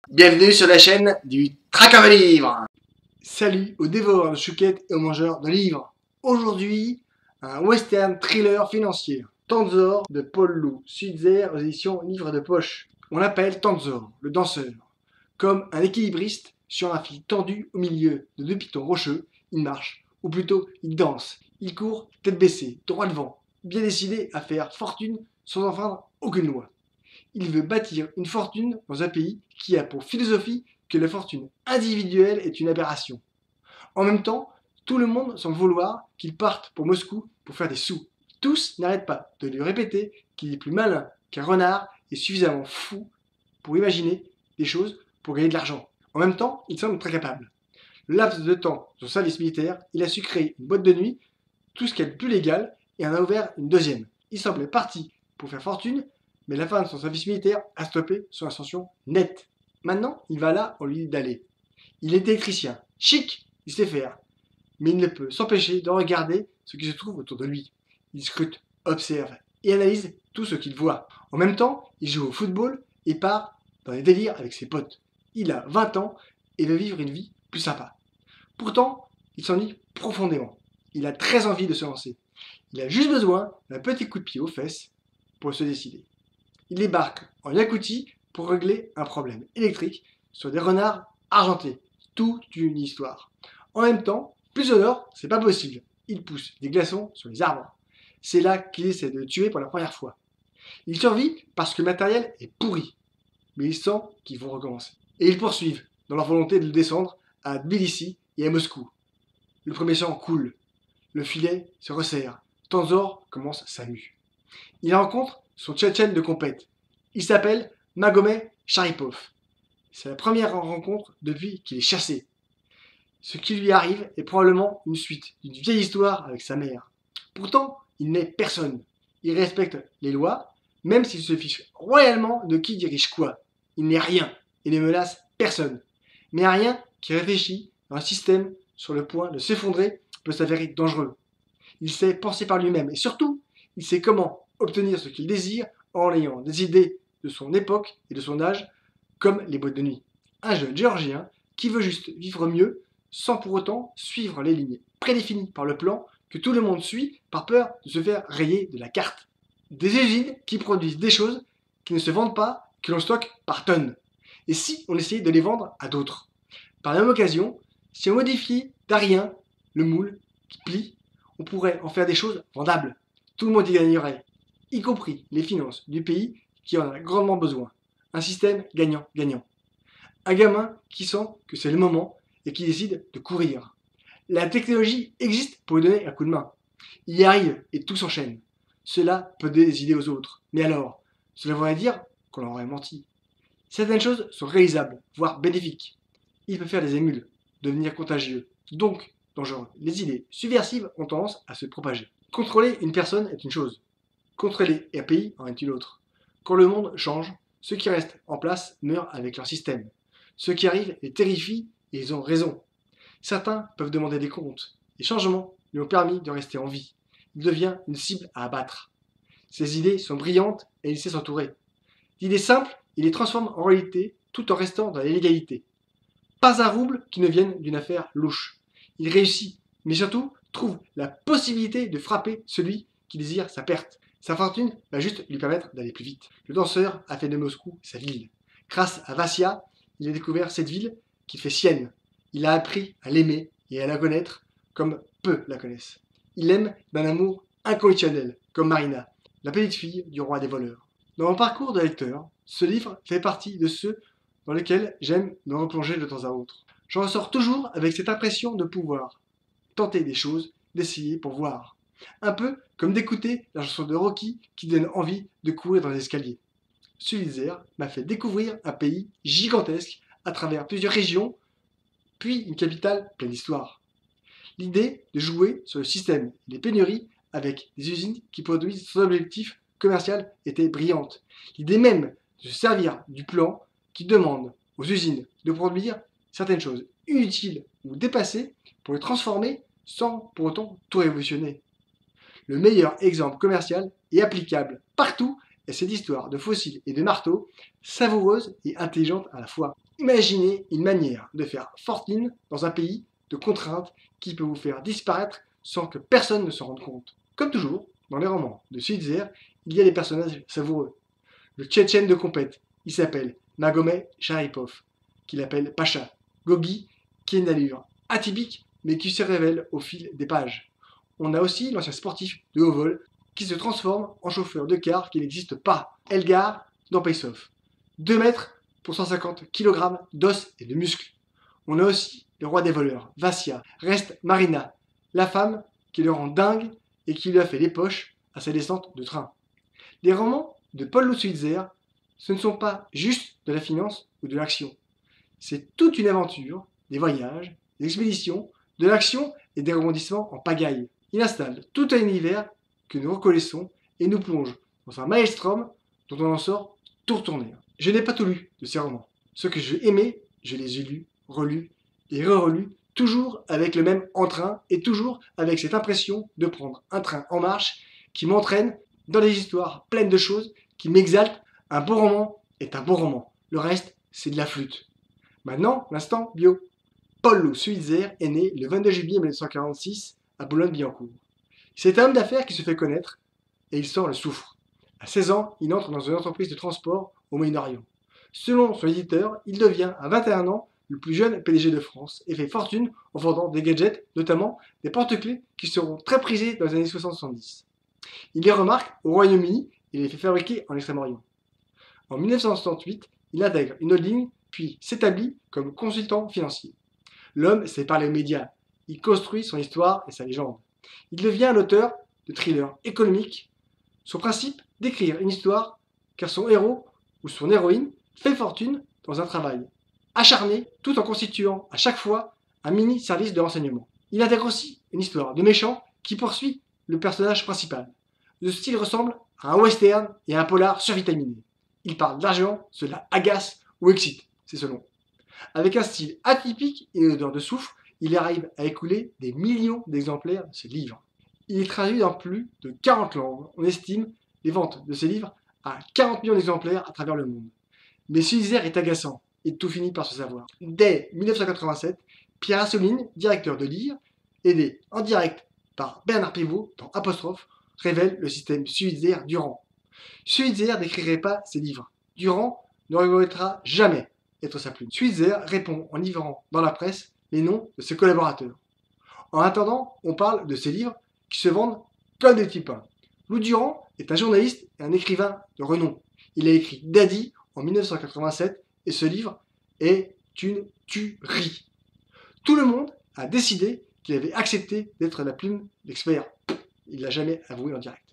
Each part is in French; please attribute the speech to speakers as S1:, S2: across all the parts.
S1: Bienvenue sur la chaîne du Traqueur de livres. Salut aux dévoreurs de chouquettes et aux mangeurs de livres. Aujourd'hui, un western thriller financier. Tanzor de Paul Lou, Sudzer aux éditions Livres de Poche. On l'appelle Tanzor, le danseur. Comme un équilibriste sur un fil tendu au milieu de deux pitons rocheux, il marche, ou plutôt il danse. Il court tête baissée, droit devant, bien décidé à faire fortune sans enfreindre aucune loi. Il veut bâtir une fortune dans un pays qui a pour philosophie que la fortune individuelle est une aberration. En même temps, tout le monde semble vouloir qu'il parte pour Moscou pour faire des sous. Tous n'arrêtent pas de lui répéter qu'il est plus malin qu'un renard et suffisamment fou pour imaginer des choses pour gagner de l'argent. En même temps, il semble très capable. Le laps de temps de son service militaire, il a su créer une boîte de nuit, tout ce qu'il y a de plus légal, et en a ouvert une deuxième. Il semblait parti pour faire fortune, mais la fin de son service militaire a stoppé son ascension nette. Maintenant, il va là où on lui dit d'aller. Il est électricien, chic, il sait faire, mais il ne peut s'empêcher de regarder ce qui se trouve autour de lui. Il scrute, observe et analyse tout ce qu'il voit. En même temps, il joue au football et part dans les délires avec ses potes. Il a 20 ans et veut vivre une vie plus sympa. Pourtant, il s'ennuie profondément. Il a très envie de se lancer. Il a juste besoin d'un petit coup de pied aux fesses pour se décider. Il débarque en Yakoutie pour régler un problème électrique sur des renards argentés. Toute une histoire. En même temps, plus au nord, c'est pas possible. Il pousse des glaçons sur les arbres. C'est là qu'il essaie de le tuer pour la première fois. Il survit parce que le matériel est pourri. Mais il sent qu'ils vont recommencer. Et ils poursuivent dans leur volonté de le descendre à Tbilissi et à Moscou. Le premier sang coule. Le filet se resserre. Tanzor commence sa mue. Il rencontre son tchétchène de compète. Il s'appelle Magomet Sharipov. C'est la première rencontre depuis qu'il est chassé. Ce qui lui arrive est probablement une suite d'une vieille histoire avec sa mère. Pourtant, il n'est personne. Il respecte les lois, même s'il se fiche royalement de qui dirige quoi. Il n'est rien et ne menace personne. Mais un rien qui réfléchit dans un système sur le point de s'effondrer peut s'avérer dangereux. Il sait penser par lui-même et surtout, il sait comment obtenir ce qu'il désire en ayant des idées de son époque et de son âge, comme les boîtes de nuit. Un jeune géorgien qui veut juste vivre mieux sans pour autant suivre les lignes prédéfinies par le plan que tout le monde suit par peur de se faire rayer de la carte. Des usines qui produisent des choses qui ne se vendent pas, que l'on stocke par tonnes. Et si on essayait de les vendre à d'autres? Par la même occasion, si on modifiait d'un rien le moule qui plie, on pourrait en faire des choses vendables. Tout le monde y gagnerait, y compris les finances du pays qui en a grandement besoin. Un système gagnant-gagnant. Un gamin qui sent que c'est le moment et qui décide de courir. La technologie existe pour lui donner un coup de main. Il y arrive et tout s'enchaîne. Cela peut donner des idées aux autres. Mais alors, cela voudrait dire qu'on leur aurait menti. Certaines choses sont réalisables, voire bénéfiques. Il peut faire des émules, devenir contagieux, donc dangereux. Les idées subversives ont tendance à se propager. Contrôler une personne est une chose. Contrôler un pays en est une autre. Quand le monde change, ceux qui restent en place meurent avec leur système. Ceux qui arrivent les terrifient et ils ont raison. Certains peuvent demander des comptes. Les changements lui ont permis de rester en vie. Il devient une cible à abattre. Ses idées sont brillantes et il sait s'entourer. D'idées simples, il les transforme en réalité tout en restant dans la légalité. Pas un rouble qui ne vienne d'une affaire louche. Il réussit, mais surtout trouve la possibilité de frapper celui qui désire sa perte. Sa fortune va juste lui permettre d'aller plus vite. Le danseur a fait de Moscou sa ville. Grâce à Vassia, il a découvert cette ville qu'il fait sienne. Il a appris à l'aimer et à la connaître comme peu la connaissent. Il l'aime d'un amour inconditionnel, comme Marina, la petite fille du roi des voleurs. Dans mon parcours de lecteur, ce livre fait partie de ceux dans lesquels j'aime me replonger de temps à autre. J'en ressors toujours avec cette impression de pouvoir tenter des choses, d'essayer pour voir. Un peu comme d'écouter la chanson de Rocky qui donne envie de courir dans les escaliers. Sudzer m'a fait découvrir un pays gigantesque à travers plusieurs régions, puis une capitale pleine d'histoire. L'idée de jouer sur le système et les pénuries avec des usines qui produisent sans objectif commercial était brillante. L'idée même de se servir du plan qui demande aux usines de produire certaines choses inutiles ou dépassées pour les transformer sans pour autant tout révolutionner. Le meilleur exemple commercial et applicable partout est cette histoire de fossiles et de marteaux, savoureuse et intelligente à la fois. Imaginez une manière de faire fortune dans un pays de contraintes qui peut vous faire disparaître sans que personne ne s'en rende compte. Comme toujours, dans les romans de Switzer, il y a des personnages savoureux. Le Tchétchène de compète, il s'appelle Magomet Sharipov, qu'il appelle Pacha. Gogi, qui a une allure atypique, mais qui se révèle au fil des pages. On a aussi l'ancien sportif de haut vol, qui se transforme en chauffeur de car qui n'existe pas. Elgar dans Face Off. 2 mètres pour 150 kg d'os et de muscles. On a aussi le roi des voleurs, Vassia, reste Marina, la femme qui le rend dingue et qui lui a fait les poches à sa descente de train. Les romans de Paul Switzer, ce ne sont pas juste de la finance ou de l'action. C'est toute une aventure, des voyages, des expéditions, de l'action et des rebondissements en pagaille. Il installe tout un univers que nous reconnaissons et nous plonge dans un maelstrom dont on en sort tout retourné. Je n'ai pas tout lu de ces romans. Ceux que j'ai aimés, je les ai lus, relus et re-relus, toujours avec le même entrain et toujours avec cette impression de prendre un train en marche qui m'entraîne dans des histoires pleines de choses, qui m'exaltent. Un bon roman est un bon roman. Le reste, c'est de la flûte. Maintenant, l'instant bio. Paul Switzer est né le 22 juillet 1946 à Boulogne-Billancourt. C'est un homme d'affaires qui se fait connaître et il sort le soufre. À 16 ans, il entre dans une entreprise de transport au Moyen-Orient. Selon son éditeur, il devient à 21 ans le plus jeune PDG de France et fait fortune en vendant des gadgets, notamment des porte-clés qui seront très prisés dans les années 60-70. Il les remarque au Royaume-Uni et les fait fabriquer en Extrême-Orient. En 1968, il intègre une holding puis s'établit comme consultant financier. L'homme sait parler aux médias, il construit son histoire et sa légende. Il devient un auteur de thrillers économiques. Son principe, d'écrire une histoire car son héros ou son héroïne fait fortune dans un travail acharné tout en constituant à chaque fois un mini service de renseignement. Il intègre aussi une histoire de méchant qui poursuit le personnage principal. Le style ressemble à un western et à un polar survitaminé. Il parle d'argent, cela agace ou excite, c'est selon. Avec un style atypique et une odeur de soufre, il arrive à écouler des millions d'exemplaires de ses livres. Il est traduit dans plus de 40 langues. On estime les ventes de ses livres à 40 millions d'exemplaires à travers le monde. Mais Switzer est agaçant et tout finit par se savoir. Dès 1987, Pierre Assouline, directeur de Lire, aidé en direct par Bernard Pivot dans Apostrophe, révèle le système Switzer-Durand. Switzer n'écrirait pas ses livres. Durand ne regrettera jamais être sa plume. Switzer répond en livrant dans la presse les noms de ses collaborateurs. En attendant, on parle de ses livres qui se vendent comme des petits pains. Lou Durand est un journaliste et un écrivain de renom. Il a écrit Daddy en 1987 et ce livre est une tuerie. Tout le monde a décidé qu'il avait accepté d'être la plume d'expert. Il ne l'a jamais avoué en direct.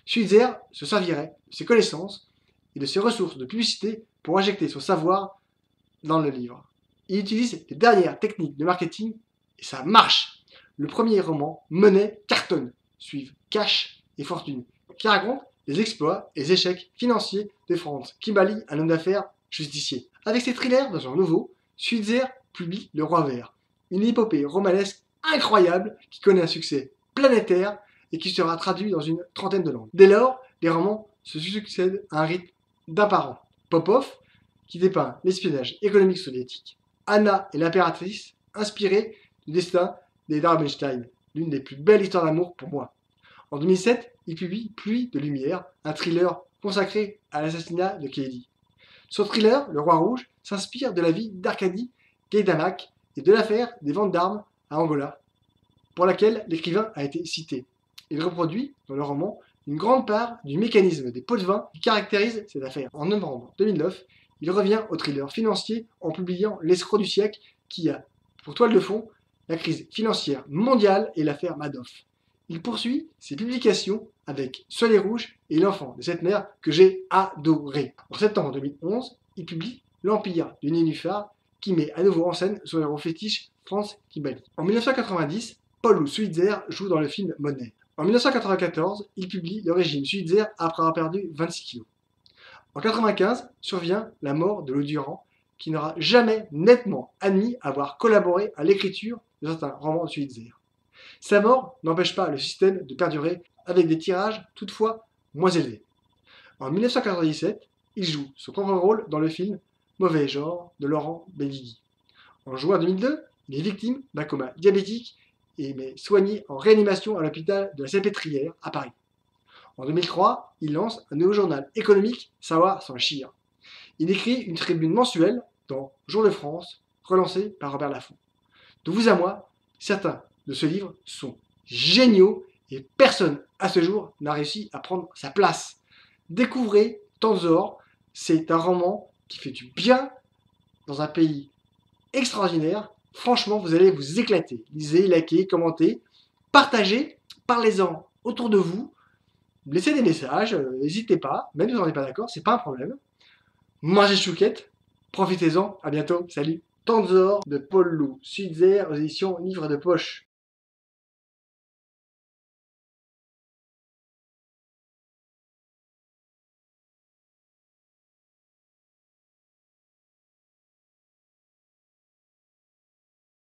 S1: Switzer se servirait de ses connaissances et de ses ressources de publicité pour injecter son savoir dans le livre. Il utilise les dernières techniques de marketing et ça marche. Le premier roman, Monnaie, cartonne. Suivent Cash et Fortune, qui racontent les exploits et les échecs financiers de Franz Kibali, un homme d'affaires justicier. Avec ses thrillers dans un nouveau, Switzer publie Le Roi Vert, une épopée romanesque incroyable qui connaît un succès planétaire et qui sera traduit dans une trentaine de langues. Dès lors, les romans se succèdent à un rythme d'un par an. Popov, qui dépeint l'espionnage économique soviétique. Anna et l'impératrice, inspirée du destin des Darbenstein, l'une des plus belles histoires d'amour pour moi. En 2007, il publie Pluie de lumière, un thriller consacré à l'assassinat de Kennedy. Son thriller, Le Roi Rouge, s'inspire de la vie d'Arkady Gaidamak et de l'affaire des ventes d'armes à Angola, pour laquelle l'écrivain a été cité. Il reproduit, dans le roman, une grande part du mécanisme des pots de vin qui caractérise cette affaire. En novembre 2009, il revient au thriller financier en publiant L'escroc du siècle qui a, pour toile de fond, la crise financière mondiale et l'affaire Madoff. Il poursuit ses publications avec Soleil Rouge et L'enfant de cette mère que j'ai adoré. En septembre 2011, il publie L'Empire du Nénuphar qui met à nouveau en scène son héros fétiche Franz Kibali. En 1990, Paul Switzer joue dans le film Monnaie. En 1994, il publie Le régime Switzer après avoir perdu 26 kilos. En 1995, survient la mort de Lou Durand, qui n'aura jamais nettement admis avoir collaboré à l'écriture de certains romans de Switzer. Sa mort n'empêche pas le système de perdurer avec des tirages toutefois moins élevés. En 1997, il joue son propre rôle dans le film Mauvais genre de Laurent Benigni. En juin 2002, il est victime d'un coma diabétique et est soigné en réanimation à l'hôpital de la Salpêtrière à Paris. En 2003, il lance un nouveau journal économique, Savoir sans chire. Il écrit une tribune mensuelle dans Jour de France, relancée par Robert Laffont. De vous à moi, certains de ce livre sont géniaux et personne à ce jour n'a réussi à prendre sa place. Découvrez Tanzor, c'est un roman qui fait du bien dans un pays extraordinaire. Franchement, vous allez vous éclater. Lisez, likez, commentez, partagez, parlez-en autour de vous. Laissez des messages, n'hésitez pas, même si vous n'en êtes pas d'accord, c'est pas un problème. Mangez chouquette, profitez-en, à bientôt, salut. Tanzor de Paul Lou, Sudzer aux éditions Livre de Poche.